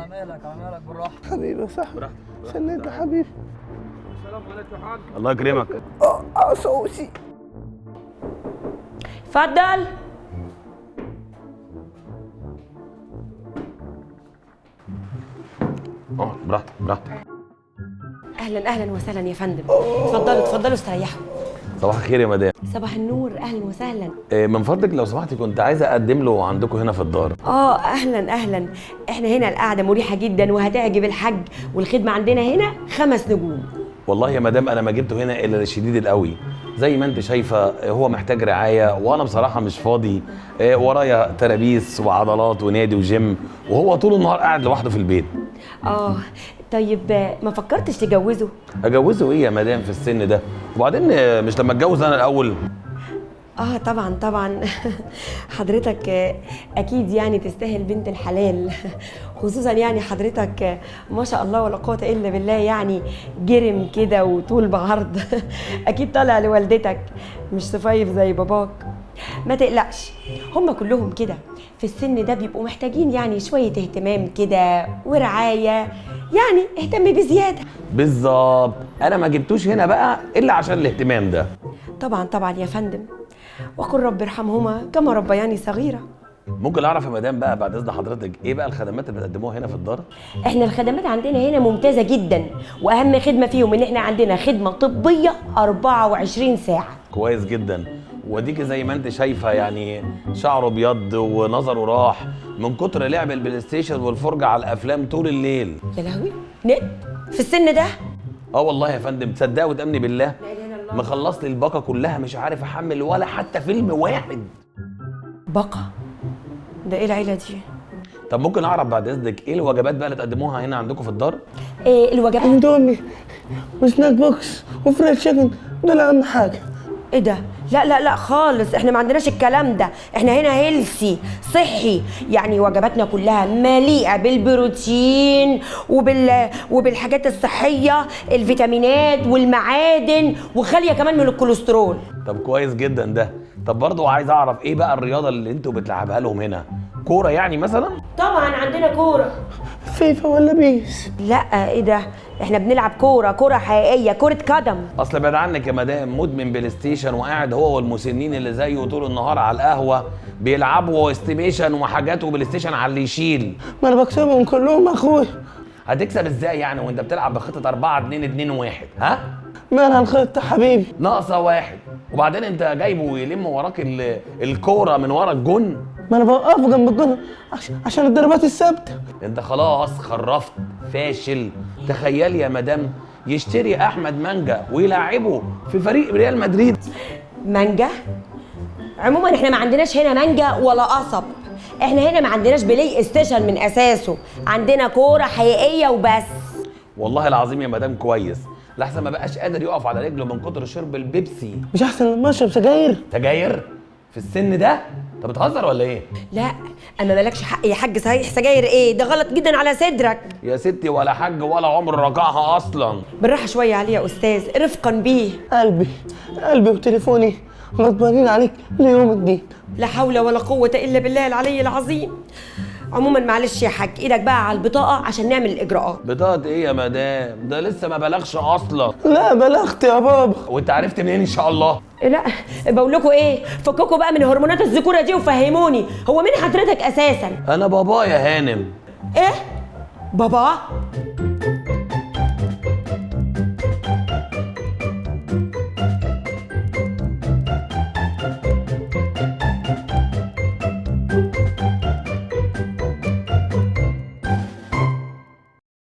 على مالك على مالك بالراحه حبيبي صح براحتك. سنيت يا حبيبي. السلام عليكم يا حاج. الله يكرمك. صوصي. اتفضل. براحتك براحتك. اهلا اهلا وسهلا يا فندم. اتفضلوا اتفضلوا استريحوا. صباح الخير يا مدام. صباح النور، اهلا وسهلا. من فضلك لو سمحتي كنت عايزه اقدم له عندكم هنا في الدار. اهلا اهلا. احنا هنا القعده مريحه جدا وهتعجب الحاج، والخدمه عندنا هنا 5 نجوم. والله يا مدام انا ما جبته هنا الا للشديد القوي، زي ما انت شايفه هو محتاج رعايه وانا بصراحه مش فاضي. ورايا ترابيس وعضلات ونادي وجيم، وهو طول النهار قاعد لوحده في البيت. طيب ما فكرتش تجوزه؟ اجوزه ايه يا مدام في السن ده؟ وبعدين مش لما اتجوز انا الاول؟ طبعا طبعا. حضرتك اكيد يعني تستاهل بنت الحلال، خصوصا يعني حضرتك ما شاء الله ولا قوه الا بالله، يعني جرم كده وطول بعرض. اكيد طالع لوالدتك مش صفايف زي باباك. ما تقلقش، هم كلهم كده في السن ده بيبقوا محتاجين يعني شويه اهتمام كده ورعايه، يعني اهتم بزياده. بالظبط، انا ما جبتوش هنا بقى الا عشان الاهتمام ده. طبعا طبعا يا فندم، وقل رب ارحمهما كما ربياني صغيره. ممكن اعرف يا مدام بقى بعد اذن حضرتك ايه بقى الخدمات اللي بتقدموها هنا في الدار؟ احنا الخدمات عندنا هنا ممتازه جدا، واهم خدمه فيهم ان احنا عندنا خدمه طبيه 24 ساعه. كويس جدا. وديكي زي ما انت شايفه يعني شعره ابيض ونظره راح من كتر لعب البلاي ستيشن والفرجه على الافلام طول الليل. يا لهوي، نت في السن ده؟ والله يا فندم تصدقي وتامني بالله مخلص لي الباقه كلها، مش عارف احمل ولا حتى فيلم واحد. بقى ده ايه العيله دي؟ طب ممكن اعرف بعد اذنك ايه الوجبات بقى اللي تقدموها هنا عندكم في الدار؟ الوجبات اندومي وسناك بوكس وفرايد تشيكن، دول اهم حاجه. ايه ده؟ لا لا لا خالص، احنا ما عندناش الكلام ده. احنا هنا هيلسي صحي، يعني وجباتنا كلها مليئه بالبروتين وبالحاجات الصحيه، الفيتامينات والمعادن، وخاليه كمان من الكوليسترول. طب كويس جدا ده. طب برضه عايز اعرف ايه بقى الرياضه اللي انتوا بتلعبها لهم هنا؟ كوره يعني مثلا؟ طبعا عندنا كوره. فيفا ولا بيس؟ لا ايه ده، احنا بنلعب كوره حقيقيه، كره قدم. اصل بعد عنك يا مدام مدمن بلاي ستيشن وقاعد هو والمسنين اللي زيه طول النهار على القهوه بيلعبوا استيميشن وحاجات وبلاي ستيشن على اللي يشيل. ما انا بكسبهم كلهم اخويا. هتكسب ازاي يعني وانت بتلعب بخطه 4-2-2-1؟ ها؟ مالها الخطه حبيبي؟ ناقصه واحد، وبعدين انت جايبه يلم وراك الكوره من ورا الجون. ما انا بوقفه جنب الجون عشان الضربات الثابته. انت خلاص خرفت فاشل. تخيل يا مدام يشتري احمد مانجا ويلعبه في فريق ريال مدريد. مانجا؟ عموما احنا ما عندناش هنا مانجا ولا قصب، احنا هنا ما عندناش بلاي ستيشن من اساسه، عندنا كوره حقيقيه وبس. والله العظيم يا مدام كويس، لحسن ما بقاش قادر يقف على رجله من كتر شرب البيبسي. مش احسن لما اشرب سجاير؟ سجاير في السن ده؟ انت بتهزر ولا ايه؟ لا اما مالكش حق يا حاج، صحيح سجاير ايه ده؟ غلط جدا على صدرك يا ستي، ولا حاج ولا عمر رجعها اصلا. بالراحه شويه عليه يا استاذ، رفقا بيه. قلبي وتليفوني غضبانين عليك ليوم الدين. لا حول ولا قوه الا بالله العلي العظيم. عموما معلش يا حاج، ايدك بقى على البطاقه عشان نعمل الاجراءات. بطاقه ايه يا مدام؟ ده لسه ما بلغش اصلا. لا بلغت يا بابا. وانت عرفت منين ان شاء الله؟ لا بقول لكم ايه، فككوا بقى من هرمونات الذكوره دي وفهموني، هو مين حضرتك اساسا؟ انا بابا يا هانم. ايه؟ بابا؟